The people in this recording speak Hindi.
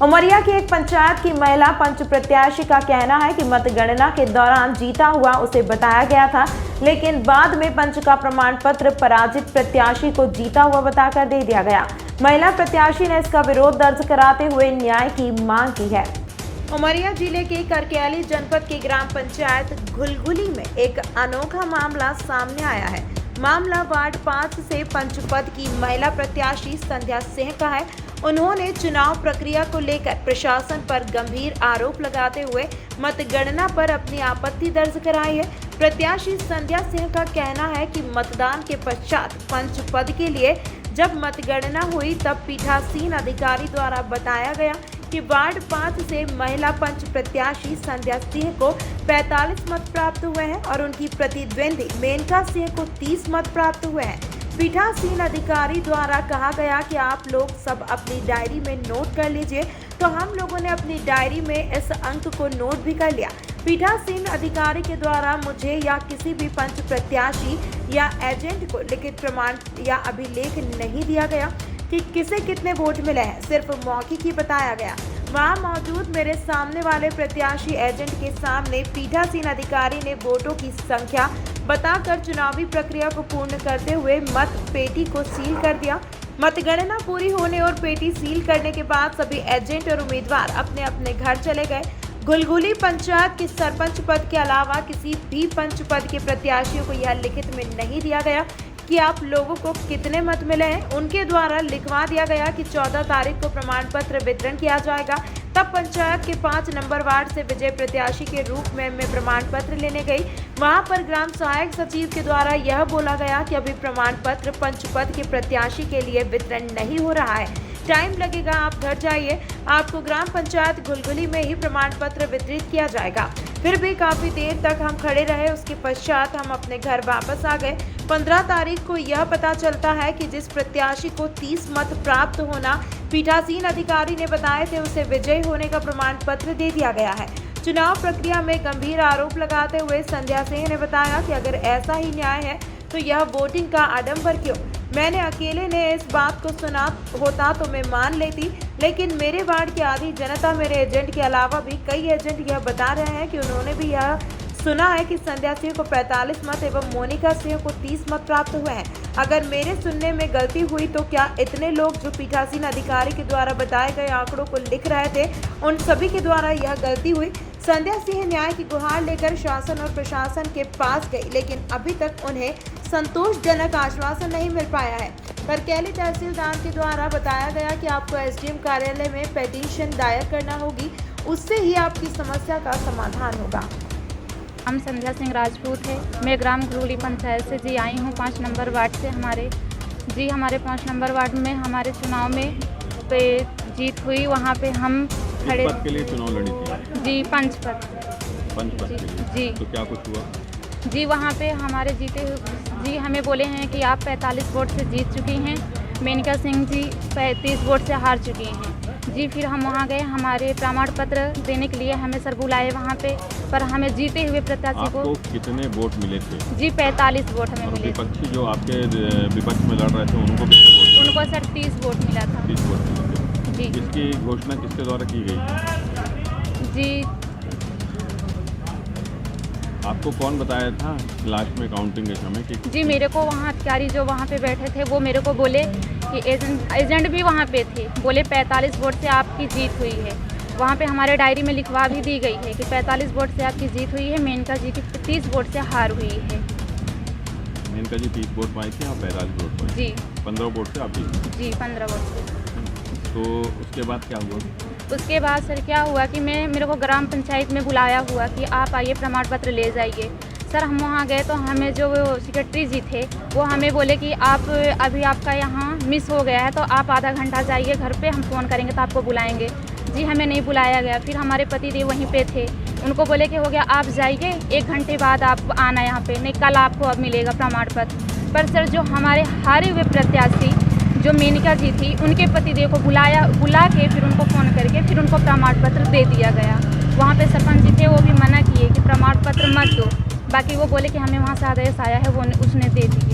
उमरिया की एक पंचायत की महिला पंच प्रत्याशी का कहना है कि मतगणना के दौरान जीता हुआ उसे बताया गया था, लेकिन बाद में पंच का प्रमाण पत्र पराजित प्रत्याशी को जीता हुआ बताकर दे दिया गया। महिला प्रत्याशी ने इसका विरोध दर्ज कराते हुए न्याय की मांग की है। उमरिया जिले के करकेली जनपद की ग्राम पंचायत घुलघुली में एक अनोखा मामला सामने आया है। मामला वार्ड 5 से पंच पद की महिला प्रत्याशी संध्या सिंह का है। उन्होंने चुनाव प्रक्रिया को लेकर प्रशासन पर गंभीर आरोप लगाते हुए मतगणना पर अपनी आपत्ति दर्ज कराई है। प्रत्याशी संध्या सिंह का कहना है कि मतदान के पश्चात पंच पद के लिए जब मतगणना हुई तब पीठासीन अधिकारी द्वारा बताया गया कि वार्ड 5 से महिला पंच प्रत्याशी संध्या सिंह को 45 मत प्राप्त हुए हैं और उनकी प्रतिद्वंदी मेनका सिंह को 30 मत प्राप्त हुए हैं। पीठासीन अधिकारी द्वारा कहा गया कि आप लोग सब अपनी डायरी में नोट कर लीजिए, तो हम लोगों ने अपनी डायरी में इस अंक को नोट भी कर लिया। पीठासीन अधिकारी के द्वारा मुझे या किसी भी पंच प्रत्याशी या एजेंट को लिखित प्रमाण या अभिलेख नहीं दिया गया कि किसे कितने वोट मिले हैं, सिर्फ मौखिक ही बताया गया। वहां मौजूद मेरे सामने वाले प्रत्याशी एजेंट के सामने पीठासीन अधिकारी ने वोटों की संख्या बताकर चुनावी प्रक्रिया को पूर्ण करते हुए मत पेटी को सील कर दिया। मतगणना पूरी होने और पेटी सील करने के बाद सभी एजेंट और उम्मीदवार अपने अपने घर चले गए। घुलघुली पंचायत के सरपंच पद के अलावा किसी भी पंच पद के प्रत्याशियों को यह लिखित में नहीं दिया गया कि आप लोगों को कितने मत मिले हैं। उनके द्वारा लिखवा दिया गया कि 14 तारीख को प्रमाण पत्र वितरण किया जाएगा। तब पंचायत के 5 नंबर वार्ड से विजय प्रत्याशी के रूप में मैं प्रमाण पत्र लेने गई। वहां पर ग्राम सहायक सचिव के द्वारा यह बोला गया कि अभी प्रमाण पत्र पंच पद के प्रत्याशी के लिए वितरण नहीं हो रहा है, टाइम लगेगा, आप घर जाइए, आपको ग्राम पंचायत घुलघुली में ही प्रमाण पत्र वितरित किया जाएगा। फिर भी काफी देर तक हम खड़े रहे। उसके पश्चात हम अपने घर वापस आ गए। 15 तारीख को यह पता चलता है कि जिस प्रत्याशी को 30 मत प्राप्त होना पीठासीन अधिकारी ने बताए थे, उसे विजयी होने का प्रमाण पत्र दे दिया गया है। चुनाव प्रक्रिया में गंभीर आरोप लगाते हुए संध्या सिंह ने बताया कि अगर ऐसा ही न्याय है तो यह वोटिंग का आडंबर क्यों? मैंने अकेले ने इस बात को सुना होता तो मैं मान लेती, लेकिन मेरे वार्ड की आधी जनता, मेरे एजेंट के अलावा भी कई एजेंट यह बता रहे हैं कि उन्होंने भी यह सुना है कि संध्या सिंह को 45 मत एवं मोनिका सिंह को 30 मत प्राप्त हुए हैं। अगर मेरे सुनने में गलती हुई तो क्या इतने लोग जो पीठासीन अधिकारी के द्वारा बताए गए आंकड़ों को लिख रहे थे, उन सभी के द्वारा यह गलती हुई? संध्या सिंह न्याय की गुहार लेकर शासन और प्रशासन के पास गई, लेकिन अभी तक उन्हें संतोषजनक आश्वासन नहीं मिल पाया है। करकेली तहसीलदार के द्वारा बताया गया कि आपको एसडीएम कार्यालय में पिटीशन दायर करना होगी, उससे ही आपकी समस्या का समाधान होगा। हम संध्या सिंह राजपूत है। मैं ग्राम घुलघुली पंचायत से जी आई हूँ 5 नंबर वार्ड से। हमारे 5 नंबर वार्ड में हमारे चुनाव में पे जीत हुई। वहाँ पे हम खड़े पद के लिए चुनाव लड़ी थी जी, पंच पद के लिए। जी, तो क्या कुछ हुआ जी? वहाँ पे हमारे जीते जी हमें बोले हैं कि आप 45 वोट से जीत चुकी हैं, मेनका सिंह जी 35 वोट से हार चुकी हैं जी। फिर हम वहाँ गए, हमारे प्रमाण पत्र देने के लिए हमें सर बुलाए वहाँ पे, पर हमें जीते हुए प्रत्याशी को कितने वोट मिले थे? जी 45 वोट हमें मिले। विपक्षी जो आपके विपक्ष में लड़ रहे थे उनको कितने वोट? उनको सर 30 वोट मिला था। 30 वोट मिले थे जी। इसकी घोषणा किसके द्वारा की गई जी? आपको कौन बताया था लास्ट में काउंटिंग के समय कि? जी मेरे को वहाँ अधिकारी जो वहाँ पे बैठे थे वो मेरे को बोले कि एजेंट भी वहाँ पे थे, बोले 45 वोट से आपकी जीत हुई है। वहाँ पे हमारे डायरी में लिखवा भी दी गई है कि 45 वोट से आपकी जीत हुई है, मेनका जी की 30 वोट से हार हुई है। मेनका जी 30 वोट पाई थी, आप 45 वोट पाई जी। 15 वोट से आप जी 15 वोट से। तो उसके बाद क्या हुआ? उसके बाद सर क्या हुआ कि मेरे को ग्राम पंचायत में बुलाया हुआ कि आप आइए प्रमाण पत्र ले जाइए। सर हम वहाँ गए तो हमें जो सेक्रेटरी जी थे वो हमें बोले कि आप अभी आपका यहाँ मिस हो गया है, तो आप आधा घंटा जाइए घर पे, हम फ़ोन करेंगे तो आपको बुलाएंगे। जी हमें नहीं बुलाया गया। फिर हमारे पति देव वहीं पे थे, उनको बोले कि हो गया आप जाइए, 1 घंटे बाद आप आना यहाँ पे, नहीं कल आपको अब मिलेगा प्रमाण पत्र। पर सर जो हमारे हारे हुए प्रत्याशी जो मेनका जी थी, उनके पतिदेव को बुला के फिर उनको फ़ोन करके फिर उनको प्रमाण पत्र दे दिया गया। वहाँ पे सरपंच जी थे, वो भी मना किए कि प्रमाण पत्र मत दो, बाकी वो बोले कि हमें वहाँ से आदेश आया है, वो उसने दे दी।